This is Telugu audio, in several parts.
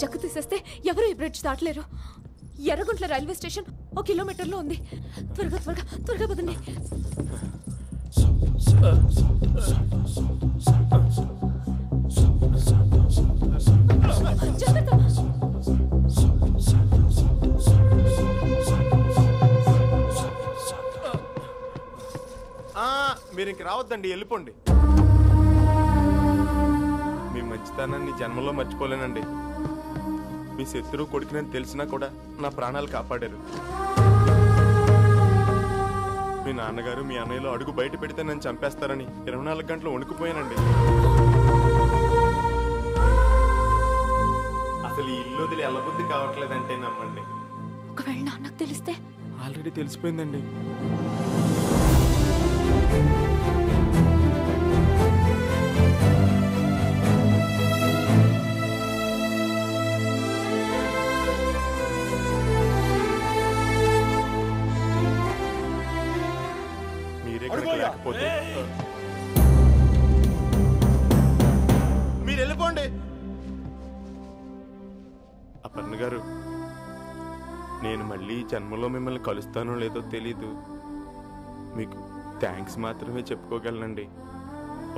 చెక్కు తీసేస్తే ఎవరు ఈ బ్రిడ్జ్ దాటలేరు. ఎర్రగుంట్ల రైల్వే స్టేషన్ 1 కిలోమీటర్లో ఉంది. త్వరగా త్వరగా త్వరగా పదండి. మీరు ఇంక రావద్దండి, వెళ్ళిపోండి. మీ మంచితనాన్ని జన్మలో మర్చిపోలేనండి. మీ శత్రువు కొడుకునని తెలిసినా కూడా నా ప్రాణాలు కాపాడారు. మీ నాన్నగారు మీ అన్నయ్యలో అడుగు బయట పెడితే నన్ను చంపేస్తారని 24 గంటలు వణుకుపోయానండి. అసలు ఈ ఇల్లు వదిలి ఎల్లబుద్ధి కావట్లేదంటే నమ్మండి. ఒకవేళ నాన్నకు తెలిస్తే? ఆల్రెడీ తెలిసిపోయిందండి. మీరు వెళ్ళిపోండి. అపర్ణ గారు, నేను మళ్ళీ జన్మలో మిమ్మల్ని కలుస్తానో లేదో తెలీదు. మీకు థ్యాంక్స్ మాత్రమే చెప్పుకోగలనండి.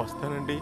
వస్తానండి.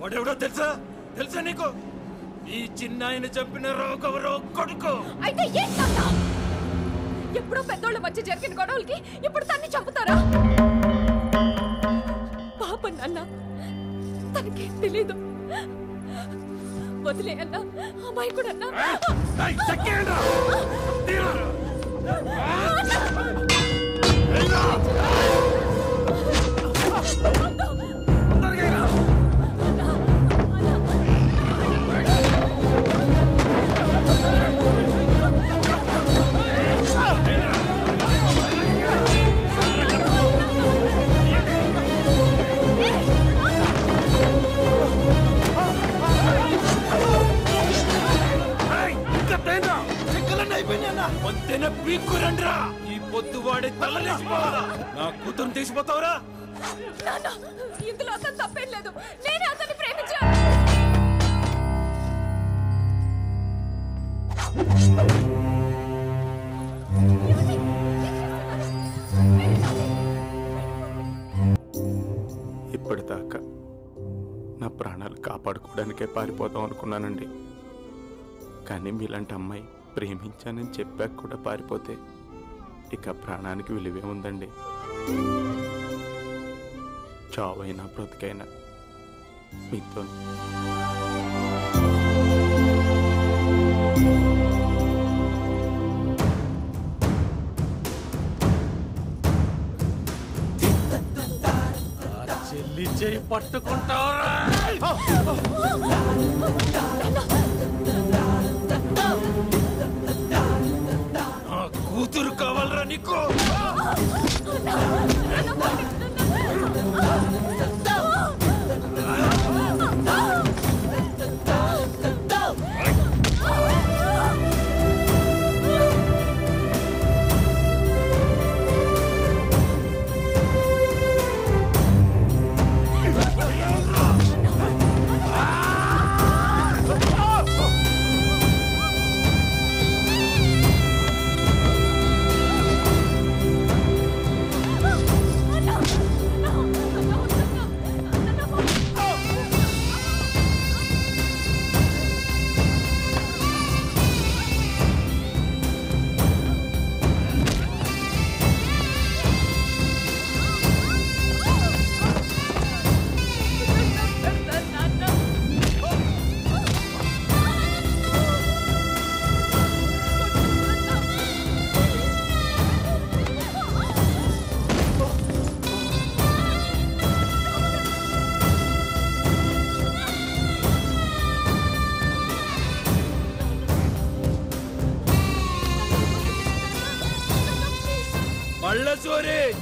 వాడెవడో తెలుసా? తెలుసా నీకు? ఈ చిన్నాయన చంపిన రాఘవరావు కొడుకు. అయితే ఏంటన్నా? ఎప్పుడో పెద్దోళ్ళ మధ్య జరిగిన గొడవలకి ఇప్పుడు తన్ని చంపుతారా? పాపం నాన్న, తనకేం తెలీదు. వదిలే అన్నా, అమ్మాయి కూడా అన్నా. ఈ పొద్దు వాడి తలలేసిపోవాలా? నా కూతురు తీసిపోతావురా? ఇందులో అతను తప్పేం లేదు. నేనే అతన్ని ప్రేమించాను. ఇప్పటిదాకా నా ప్రాణాలు కాపాడుకోవడానికే పారిపోతాం అనుకున్నానండి. కానీ మీలాంటి అమ్మాయి ప్రేమించానని చెప్పాక కూడా పారిపోతే ఇక ప్రాణానికి విలువే ఉందండి. చావైనా బ్రతికైనా మీతో. చెల్లి చేయి పట్టుకుంటావరా? కూతురు కావాలరా నీకు?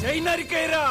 జై నరికేరా.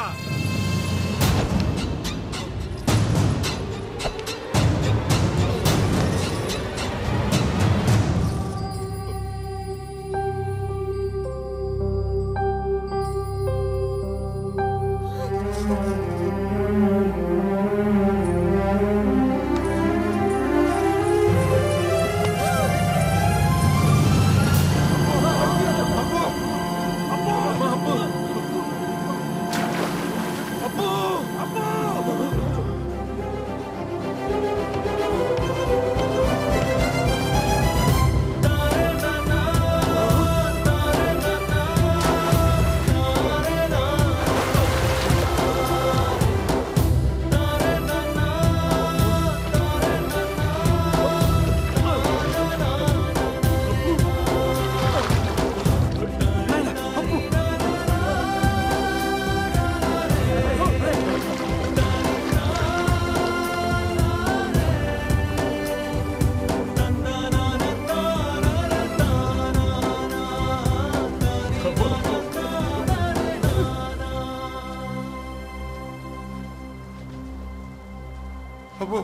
అబ్బో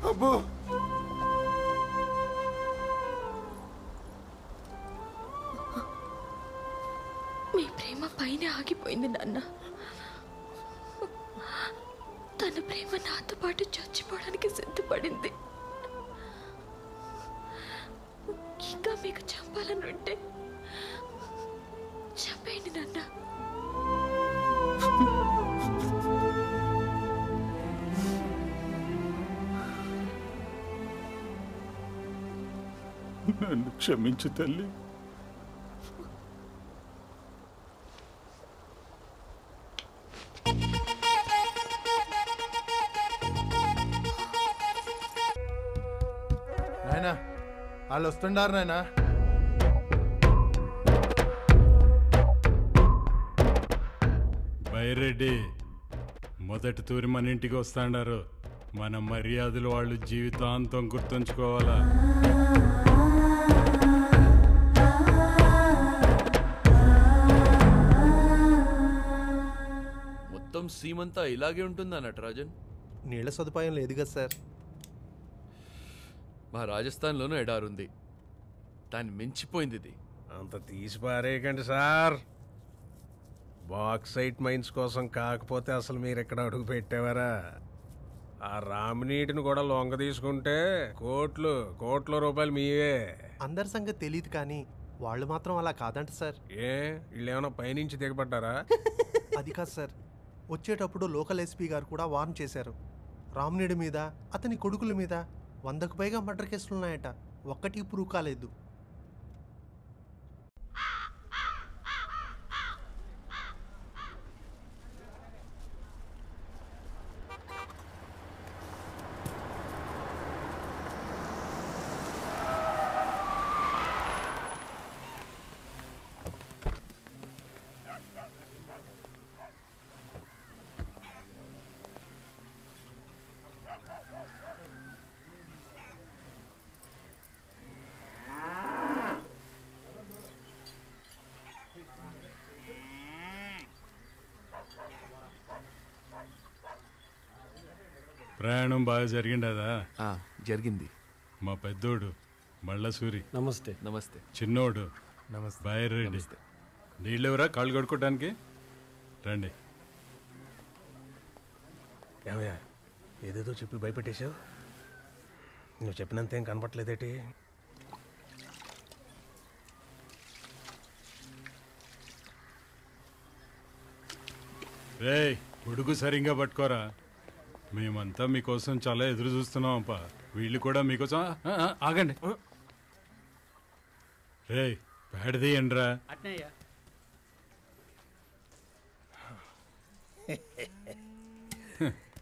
అబ్బో మీ ప్రేమ పైన ఆగిపోయింది నాన్న. తన ప్రేమ నాతో పాటు చచ్చిపోవడానికి సిద్ధపడింది. ఇంకా మీకు చంపాలని ఉంటే చంపేయండి నాన్న. నన్ను క్షమించు తల్లి. నాయనా వాళ్ళు వస్తుండారు నాయనా. బైరెడ్డి మొదటి తూరి మన ఇంటికి వస్తాండారు. మన మర్యాదలు వాళ్ళు జీవితాంతం గుర్తుంచుకోవాలా. మొత్తం సీమంతా ఇలాగే ఉంటుందా నటరాజన్? నీళ్ల సదుపాయం లేదు కదా సార్. మా రాజస్థాన్లోనూ ఎడారుంది, దాన్ని మించిపోయింది ఇది. అంత తీసి పారేయకండి సార్. బాక్సైట్ మైన్స్ కోసం కాకపోతే అసలు మీరు ఎక్కడ అడుగు పెట్టేవారా? ఆ రామినీటిని కూడా లొంగ తీసుకుంటే కోట్ల రూపాయలు మీవే. అందరి సంగతి తెలియదు కానీ వాళ్ళు మాత్రం అలా కాదంట సార్. ఏ వీళ్ళేమైనా పైనుంచి దిగబడ్డారా? అది కాదు సార్, వచ్చేటప్పుడు లోకల్ ఎస్పీ గారు కూడా వార్న్ చేశారు. రామినేడు మీద అతని కొడుకుల మీద 100కు పైగా మర్డర్ కేసులున్నాయట. ఒక్కటి ప్రూవ్ కాలేదు. ప్రయాణం బాగా జరిగిండదా? జరిగింది. మా పెద్దోడు మళ్ళసూరి నమస్తే. నమస్తే. చిన్నోడు నమస్తే. బైరెడ్డి. నీళ్ళెవరా కాళ్ళు కడుక్కోవడానికి? రండి. ఏమయ్యా ఏదేదో చెప్పి భయపెట్టేశావు. నువ్వు చెప్పినంత ఏం కనపట్లేదేటి? రేయ్ గొడుగు సరిగ్గా పట్టుకోరా. మేమంతా మీకోసం చాలా ఎదురు చూస్తున్నాం అప్ప. వీళ్ళు కూడా మీకోసం ఆగండి. రేయ్ ప్యాడ్ తీయండిరా.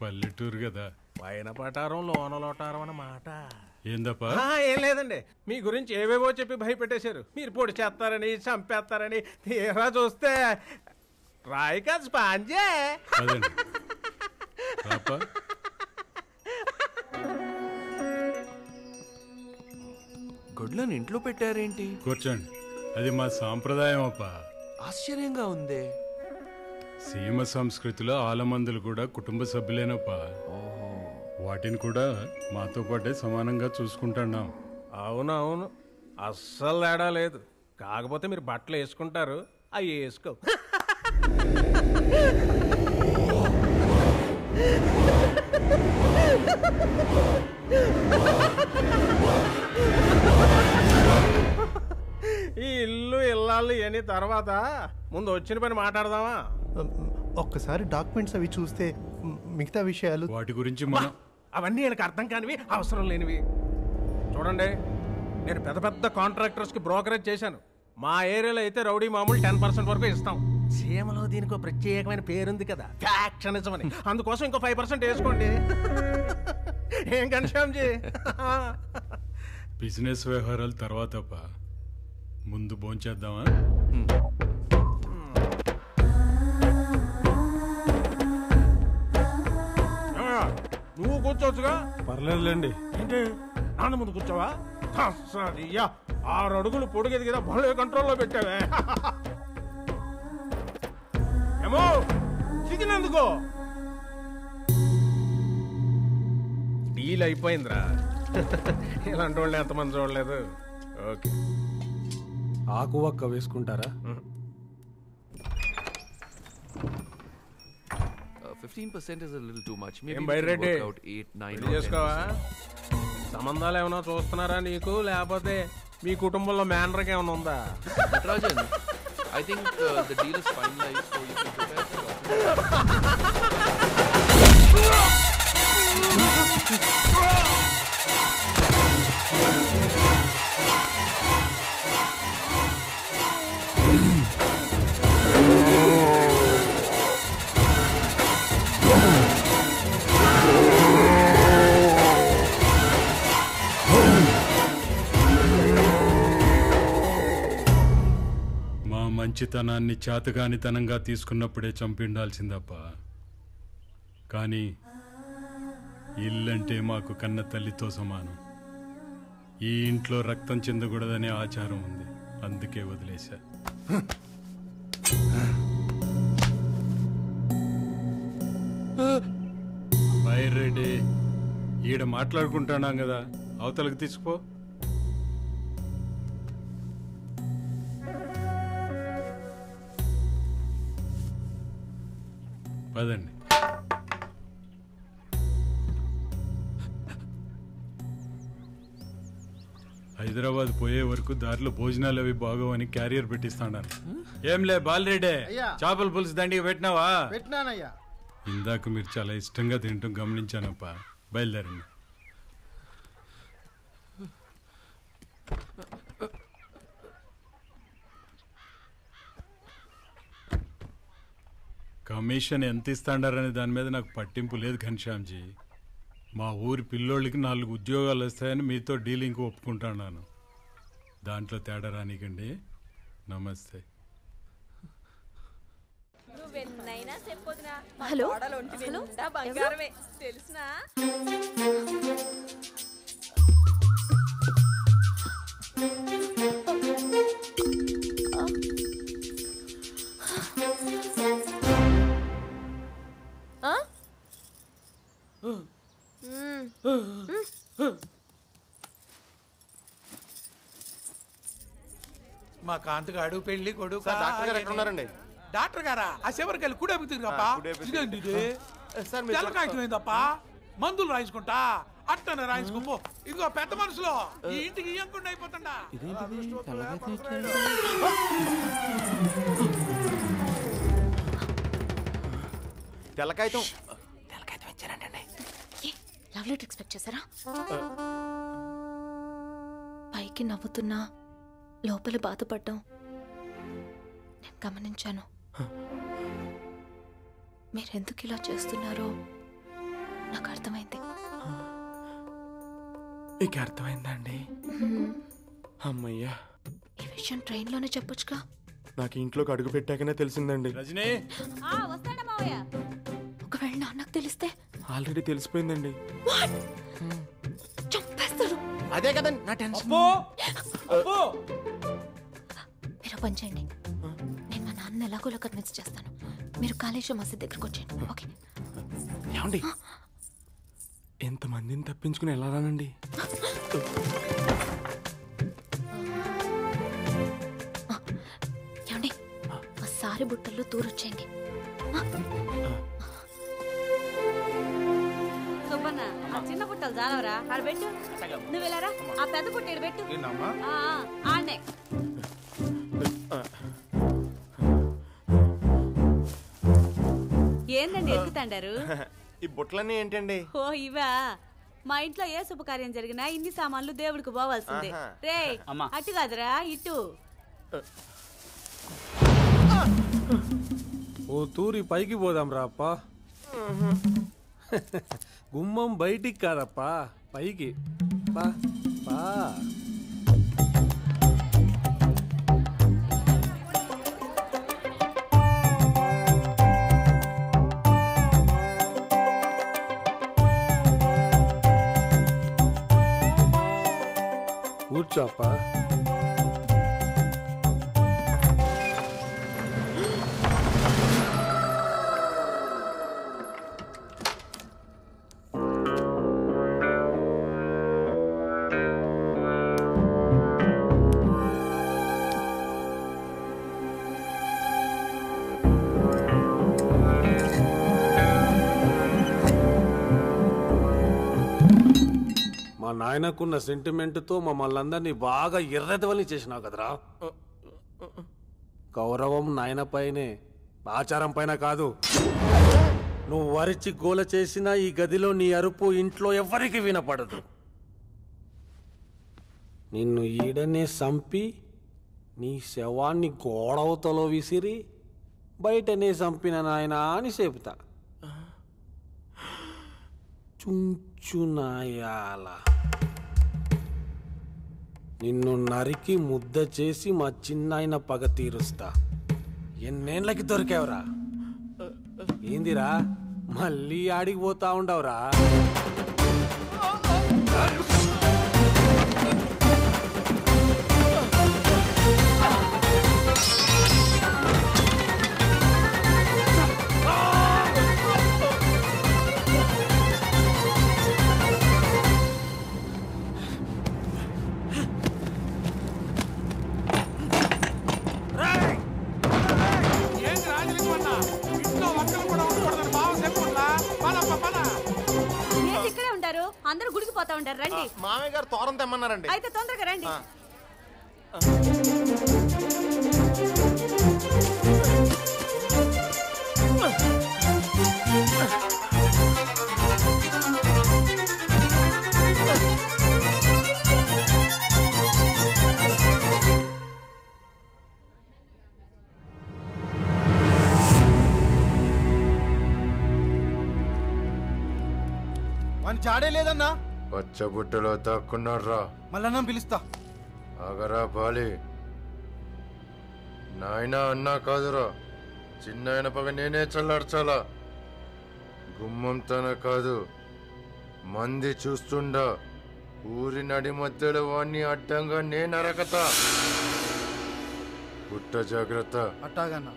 పల్లెటూరు కదా. పైన పటారం లోన లోటారం అన్నమాట. ఏందప్పా? ఏం లేదండి, మీ గురించి ఏవేవో చెప్పి భయపెట్టేశారు. మీరు పొడి చేస్తారని చంపేస్తారని. తీరా చూస్తే రాయి కాదు స్పాంజే. అదండి పాప. గొడ్లను ఇంట్లో పెట్టారేంటి? కూర్చోండి. అది మా సాంప్రదాయం అప్ప. ఆశ్చర్యంగా ఉందే. సీమ సంస్కృతిలో ఆలమందులు కూడా కుటుంబ సభ్యులేనప్పా. వాటిని కూడా మాతో పాటే సమానంగా చూసుకుంటున్నాం. అవునవును, అస్సలు తేడా లేదు. కాకపోతే మీరు బట్టలు వేసుకుంటారు, అవి వేసుకో. ఈ ఇల్లు ఇల్లాళ్ళు ఇవన్నీ తర్వాత ముందు వచ్చిన పని మాట్లాడదామా? ఒక్కసారి డాక్యుమెంట్స్ అవి చూస్తే మిగతా విషయాలు. వాటి గురించి మనం అవన్నీ నాకు అర్థం కానివి, అవసరం లేనివి. చూడండి, నేను పెద్ద పెద్ద కాంట్రాక్టర్స్కి బ్రోకరేజ్ చేశాను. మా ఏరియాలో అయితే రౌడీ మామూలు 10% వరకు ఇస్తాం. సీమలో దీనికి ప్రత్యేకమైన పేరుంది కదా, ఫ్యాక్షనిజం అని. అందుకోసం ఇంకో 5% వేసుకోండి. ఏం కన్షాంజీ? బిజినెస్ వ్యవహారాలు తర్వాతప్పా, ముందు భోంచేద్దామా? నువ్వు కూర్చోవచ్చుగా. పర్లేదులేండి. ఏంటి నాన్న ముందు కూర్చోవా? 6 అడుగులు పొడిగేది కదా, భలే కంట్రోల్లో పెట్టావే. ఏమో చికెనందుకో డీల్ అయిపోయిందిరా. ఇలాంటి వాళ్ళు ఎంతమంది చూడలేదు. ఓకే, ఆకు ఒక్క వేసుకుంటారా? 15% is a little too much. Maybe ఏం we by can Reddy, work out 8, 9 పెళ్లి or 10%. చేసుకోవా? సంబంధాలు ఏమైనా చూస్తున్నారా నీకు, లేకపోతే మీ కుటుంబంలో మేనర్కి ఏమైనా ఉందా? But Rajan, I think the deal is finalized, so you can prepare for మంచితనాన్ని చేతగానితనంగా తీసుకున్నప్పుడే చంపిండాల్సిందప్ప. కానీ ఇల్లంటే మాకు కన్న తల్లితో సమానం. ఈ ఇంట్లో రక్తం చెందకూడదనే ఆచారం ఉంది, అందుకే వదిలేశా. బై రెడ్డి, ఈడ మాట్లాడుకుంటున్నాం కదా, అవతలకు తీసుకో. పదండి. హైదరాబాద్ పోయే వరకు దారిలో భోజనాలు అవి బాగోవని క్యారియర్ పెట్టిస్తాను. ఏంలే బాలరెడ్డి, చేపల పులుసు దండిగా పెట్టినావా? పెట్టినానయ్యా. ఇందాక మీరు చాలా ఇష్టంగా తింటాం గమనించానప్ప. బయలుదేరండి. కమిషన్ ఎంత ఇస్తాడారనే దాని మీద నాకు పట్టింపు లేదు ఘనశ్యామ్జీ. మా ఊరి పిల్లోళ్ళకి 4 ఉద్యోగాలు వస్తాయని మీతో డీలింగ్ ఒప్పుకుంటున్నాను. దాంట్లో తేడా రానికండి. నమస్తే. హలో, మా కాంతగాడు పెళ్లి కొడుకు. డాక్టర్ గారు ఎక్కడ ఉన్నారండి? డాక్టర్ గారా? ఆ చివరికి వెళ్ళి కూడెబుతుందిరప్పా. ఇదేంటి ఇది? తెల్లకాయతమైందప్పా. మందులు రాయించుకుంటా అట్టనే రాయించుకోపో. ఇదిగో పెద్ద మనుషులు, ఈ ఇంటికి ఇయ్యకుండా అయిపోతుండా. తెల్లకాయతం ఇచ్చారండి. లవ్ లెటర్ ఎక్స్పెక్ట్ చేశారా? పైకి నవ్వుతున్నా లోపల బాధపడ్డాం నేను గమనించాను. మీరెందుకు ఇలా చేస్తున్నారో నాకు అర్థమైంది. మీకు అర్థమైందండి? అమ్మయ్యా, ఈ విషయం ట్రైన్లోనే చెప్పొచ్చుగా. నాకు ఇంట్లోకి అడుగు పెట్టాకనే తెలిసిందండి. రజనీ, ఒకవేళ నాన్నకు తెలిస్తే? ఆల్రెడీ తెలిసిపోయిందండి. చంపేస్తాడు. అదే కదండి నా టెన్షన్. మీరు పని చేయండి, నేను మా నాన్న ఎలాగోలా కన్విన్స్ చేస్తాను. మీరు కాళేశ్వరం మసీద్ దగ్గరకు వచ్చేయండి. ఓకే? ఏమండి ఎంతమందిని తప్పించుకుని ఎలా రానండి? ఏమండి ఆ సారి బుట్టల్లో తూరొచ్చేయండి. సుబ్బన్న ఆ చిన్న బుట్టలు జాలవరా ఆడ పెట్టు. నువ్వు వెళ్ళారా ఆ పెద్ద బుట్ట పెట్టు. ఆడనే ఏందండి ఎక్కుతాండారు? ఈ బుట్టలన్నీ ఏంటండి? ఓ ఇవా మా ఇంట్లో ఏ శుభకార్యం జరిగినా ఇన్ని సామాన్లు దేవుడికి పోవాల్సిందే. రే అటు కాదురా ఇటు. ఓ తూరి పైకి పోదాం రాప్పా. గుమ్మం బయటికి కాదప్పా, పైకి పా పా. కూర్చోప్పా. మా నాయనకున్న సెంటిమెంట్తో మమ్మల్ని అందరినీ బాగా ఎర్రదవని చేసినావు కదరా. గౌరవం నాయన పైనే, ఆచారం పైన కాదు. నువ్వు వరిచి గోల చేసిన ఈ గదిలో నీ అరుపు ఇంట్లో ఎవరికి వినపడదు. నిన్ను ఈడనే సంపి నీ శవాన్ని గోడవతలో విసిరి బయటనే సంపిన నాయన అని చెబుతా. చుంచునాయాల నిన్ను నరికి ముద్ద చేసి మా చిన్నాయన పగ తీరుస్తా. ఎన్నేళ్ళకి దొరికావురా? ఏందిరా మళ్ళీ ఆడికి పోతా ఉండవురా? ఇక్కడే ఉంటారు, అందరూ గుడికి పోతా ఉంటారు. రండి. మామయ్య గారు తోరం తెమ్మన్నారండి. అయితే తొందరగా రండి. చాడే లేదన్నా. పచ్చబుట్టలో దాక్కున్నారా? మళ్ళా పిలుస్తా. ఆగరా బాలి. నాయన అన్నా కాదురా, చిన్నాయన పగ నేనే చల్లార్చాలా. గుమ్మం తన కాదు, మంది చూస్తుండా ఊరి నడి మధ్యలో వాణ్ణి అడ్డంగా నేను అరకతా. పుట్ట జాగ్రత్త. అట్టాగన్నా.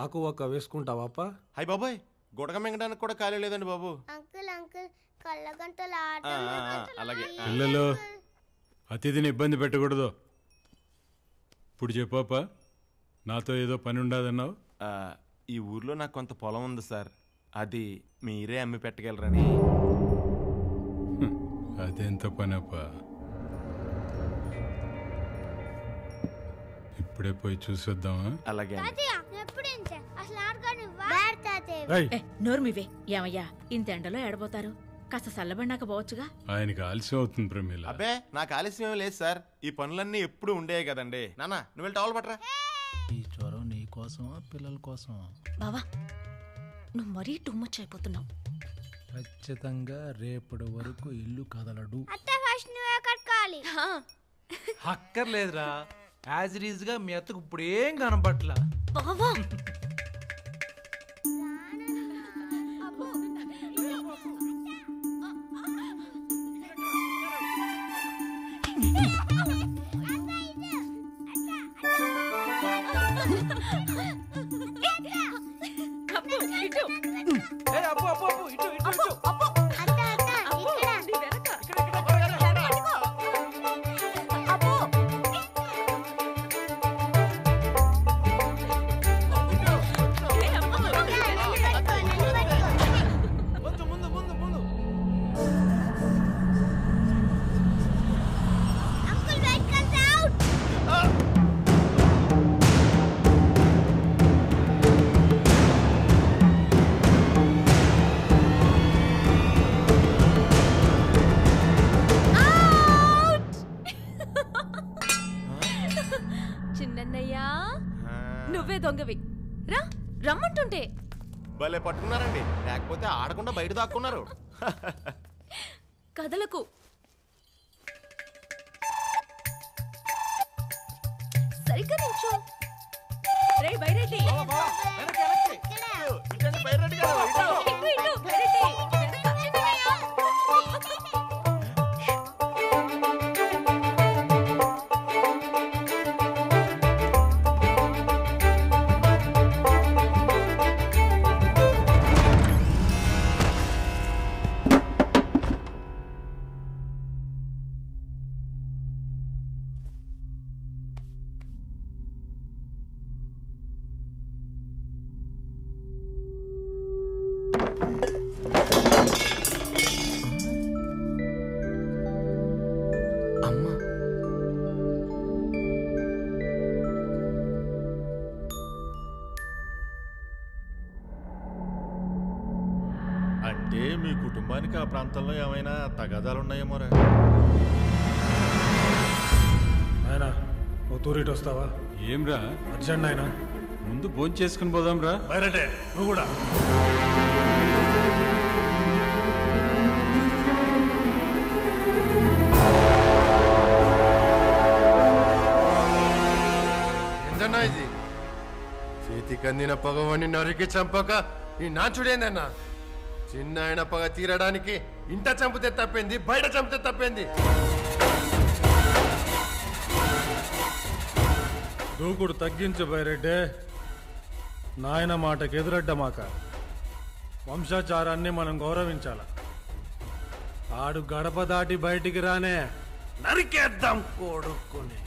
ఆకు ఒక్క వేసుకుంటావాపా? హాయ్ బాబాయ్, గుడగ మింగడానికి కూడా ఖాళీ లేదండి బాబు. అంకుల్ అంకుల్ కళ్ళగంటలు అలాగే. పిల్లలు అతిథిని ఇబ్బంది పెట్టకూడదు. ఇప్పుడు చెప్పాపా, నాతో ఏదో పని ఉండదన్నావు. ఈ ఊర్లో నాకు కొంత పొలం ఉంది సార్, అది మీరే అమ్మి పెట్టగలరని. అదెంత పనప్పా? ఇప్పుడే పోయి చూసొద్దామా? అలాగే. నోర్మివే ఏమయ్యా, ఇంత ఎండలో ఏడబోతారు? కాస్త చల్లబడినాక పోవచ్చుగా. ఆయనకి ఆలస్యం అవుతుంది ప్రమీల. అబ్బే నాకు ఆలస్యం ఏం లేదు సార్, ఈ పనులన్నీ ఎప్పుడు ఉండేవి కదండి. నాన్న నువ్వు వెళ్ళి టవల్ పట్టరా. ఈ జ్వరం నీ కోసమా పిల్లల కోసమా? బావా నువ్వు మరీ టూ మచ్ అయిపోతున్నావు. ఖచ్చితంగా రేపటి వరకు ఇల్లు కదలడు. అక్కర్లేదురా, యాజ్ ఇట్ ఈజ్ గా మీ అత్తకు ఇప్పుడు ఏం కనపట్లా. బావా చిన్నయ్యా నువ్వే దొంగవి రా రమ్మంటుంటే భలే పట్టుకున్నారండి, లేకపోతే ఆడకుండా బయట దాక్కున్నారు. కదలకు. సరిగ్గా నిల్చో. రేయ్ బైరెడ్డి, అంటే మీ కుటుంబానికి ఆ ప్రాంతంలో ఏమైనా తగాదాలున్నాయేమోరా? ఆయన ఓ తూరిటి వస్తావా? ఏంరా అర్జెంట్ ఆయన, ముందు భోజనం చేసుకుని పోదాం రా. బయటే నువ్వు కూడా. ఏందన్నా ఇది? చేతికి అందిన పగవాణ్ణి నరికి చంపక ఈ నాచుడేందన్నా? చిన్న ఆయన పగ తీరడానికి ఇంట చంపితే తప్పింది, బయట చంపితే తప్పింది. దూకుడు తగ్గించు బైరెడ్డే. నాయన మాటకు ఎదురడ్డమాక. వంశాచారాన్ని మనం గౌరవించాల. ఆడు గడప దాటి బయటికి రానే నరికేద్దాం కొడుకుని.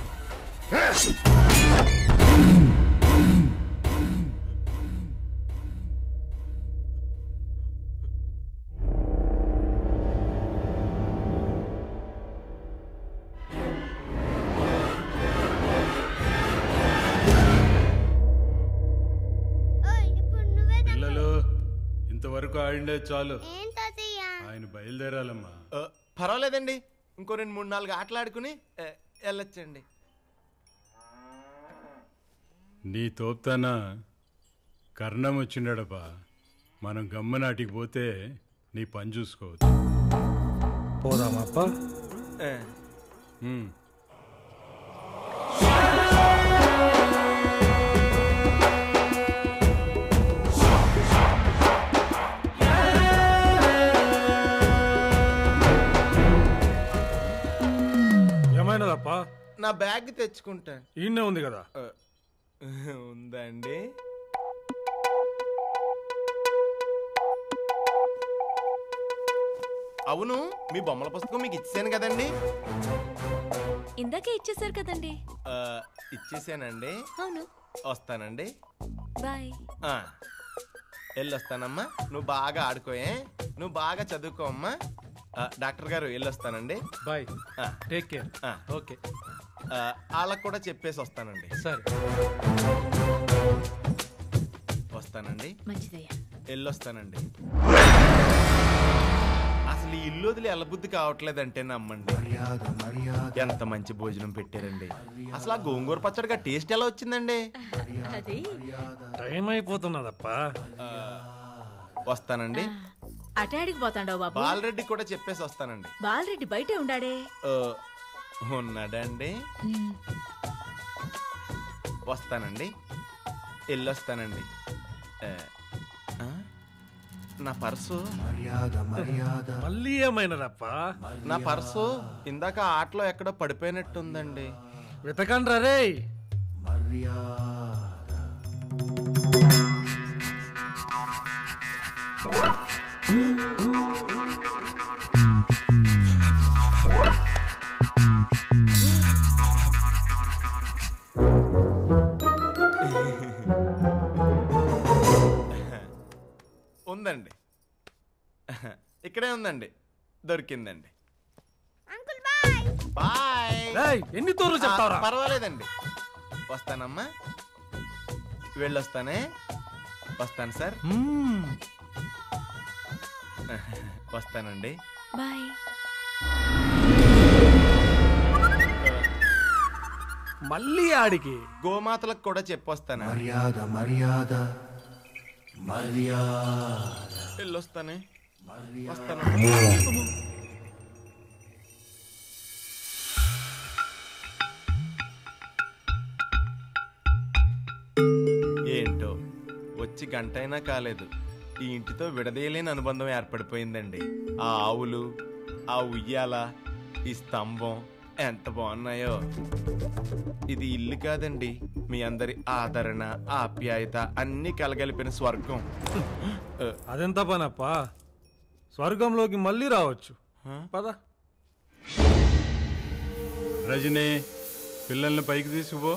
పిల్లలు ఇంతవరకు ఆడిండే చాలు, ఆయన బయలుదేరాలమ్మా. పర్వాలేదండి, ఇంకో 2-3-4 ఆటలు ఆడుకుని వెళ్ళొచ్చండి. నీ తోపుతాన కర్ణం వచ్చిండడపా. మనం గమ్మనాటికి పోతే నీ పని చూసుకోవచ్చు. పోదామప్ప. ఏమైనదప్పా? నా బ్యాగ్ తెచ్చుకుంటా. ఈయనే ఉంది కదా. ఉందండి. అవును, మీ బొమ్మల పుస్తకం మీకు ఇచ్చాను కదండి. ఇందాకే ఇచ్చేసారు కదండి. ఇచ్చేసానండి. అవును. వస్తానండి. బాయ్. వెళ్ళొస్తానమ్మా. నువ్వు బాగా ఆడుకోయే, నువ్వు బాగా చదువుకో అమ్మా. డాక్టర్ గారు వెళ్ళొస్తానండి. Bye, take care. ఓకే, వాళ్ళకు కూడా చెప్పేసి వస్తానండి. సరే, వస్తానండి. మంచిదయ్యా. వెళ్ళొస్తానండి. అసలు ఈ ఇల్లు వదిలి ఎల్లబుద్ధి కావట్లేదంటే నమ్మండి. ఎంత మంచి భోజనం పెట్టారండి. అసలు ఆ గోంగూర పచ్చడిగా టేస్ట్ ఎలా వచ్చిందండి? టైం అయిపోతున్నదప్ప. వస్తానండి. అటాడికి పోతాండవు బాబు. బాలరెడ్డి కూడా చెప్పేసి వస్తానండి. బాలరెడ్డి బయటే ఉండాడే. ఉన్నాడండి. వస్తానండి. వెళ్ళొస్తానండి. నా పర్సు మళ్ళీ ఏమైనదప్ప? నా పర్సు ఇందాక ఆటలో ఎక్కడో పడిపోయినట్టుందండి. వెతకండ్రా రే. ఉందండి, ఇక్కడే ఉందండి, దొరికిందండి. బాయ్. ఎన్ని తూర్లు చెప్తావురా? పర్వాలేదండి, వస్తానమ్మా, వెళ్ళొస్తానే. వస్తాను సార్. వస్తానండి. బాయ్. మళ్ళీ ఆడికి గోమాతలకు కూడా చెప్పొస్తాను. మర్యాద మర్యాద మర్యాద. వెళ్ళొస్తానే. వస్తాను. ఏంటో వచ్చి గంటైనా కాలేదు, ఈ ఇంటితో విడదీయలేని అనుబంధం ఏర్పడిపోయిందండి. ఆ ఆవులు, ఆ ఉయ్యాల, ఈ స్తంభం ఎంత బాగున్నాయో. ఇది ఇల్లు కాదండి, మీ అందరి ఆదరణ, ఆప్యాయత అన్ని కలగలిపిన స్వర్గం. అదెంత పనప్పా, స్వర్గంలోకి మళ్ళీ రావచ్చు. పద. రజనీ, పిల్లల్ని పైకి తీసుకుపో.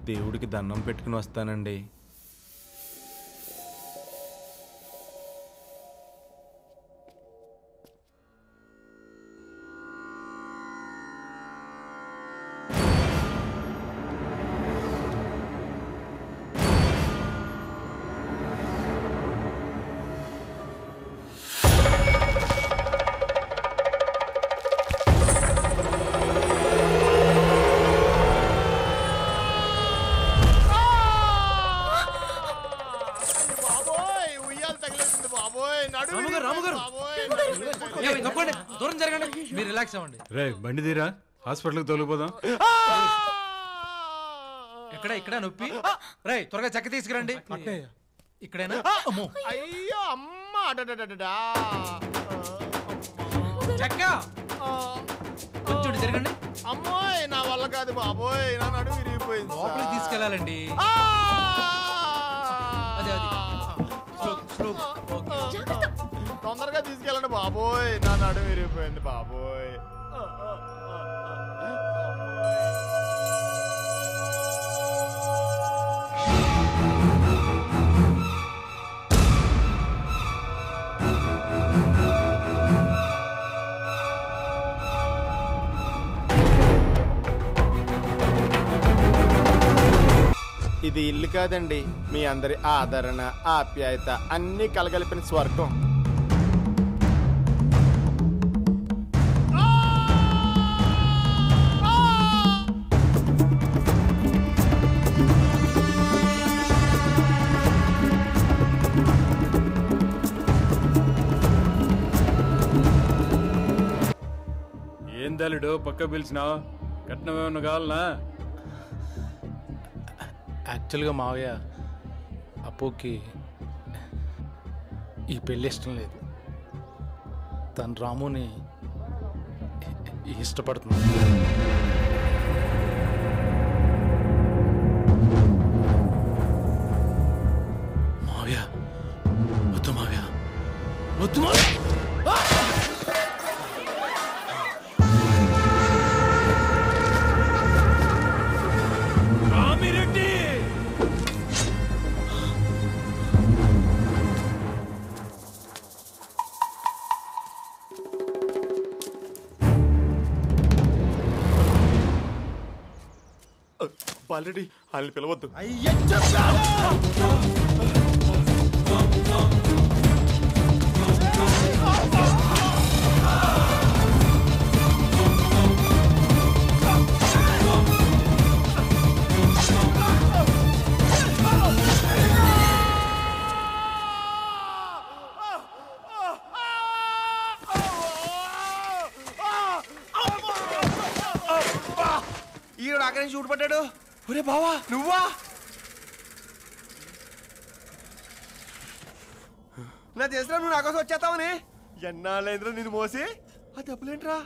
దేవుడికి దండం పెట్టుకుని వస్తానండి. దూరం జరగండి, మీరు రిలాక్స్ అవ్వండి. రే బండి తీరా, హాస్పిటల్కి తొలగిపోదాం. ఇక్కడ నొప్పి. రే త్వరగా చెక్క తీసుకురండి. ఇక్కడేనా? అయ్యో అమ్మ, చెక్క కొంచెం జరగండి. అమ్మోయ్, నా వల్ల కాదు బాబోయ్, నా నడుము విరిగిపోయింది. లోపలికి తీసుకెళ్ళాలండి. అదే తొందరగా తీసుకెళ్ళండి బాబోయ్, నా నడుము విరిగిపోయింది బాబోయ్. ఇది ఇల్లు కాదండి, మీ అందరి ఆదరణ, ఆప్యాయత అన్ని కలగలిపిన స్వర్గం. ఏం తల్లుడు పక్క పిలిచినావు? కట్నం ఏమన్నా కావాలనా? యాక్చువల్గా మావయ్య, అప్పుకి ఈ పెళ్ళి ఇష్టం లేదు. తను రాముని ఇష్టపడుతుంది. మావయ్య వద్దు, మావయ్య వద్దు, మావయ్య. బాలరెడ్డి, వాళ్ళని పిలవద్దు. ఈరోడు ఆఖరి నుంచి ఊడిపడ్డాడు. ఒరే బావా, నువ్వా? నా చేసిన నువ్వు నా కోసం వచ్చేస్తావని ఎన్నాళ్ళైందిరా నిన్ను మోసి. ఆ దెబ్బలేంట్రా?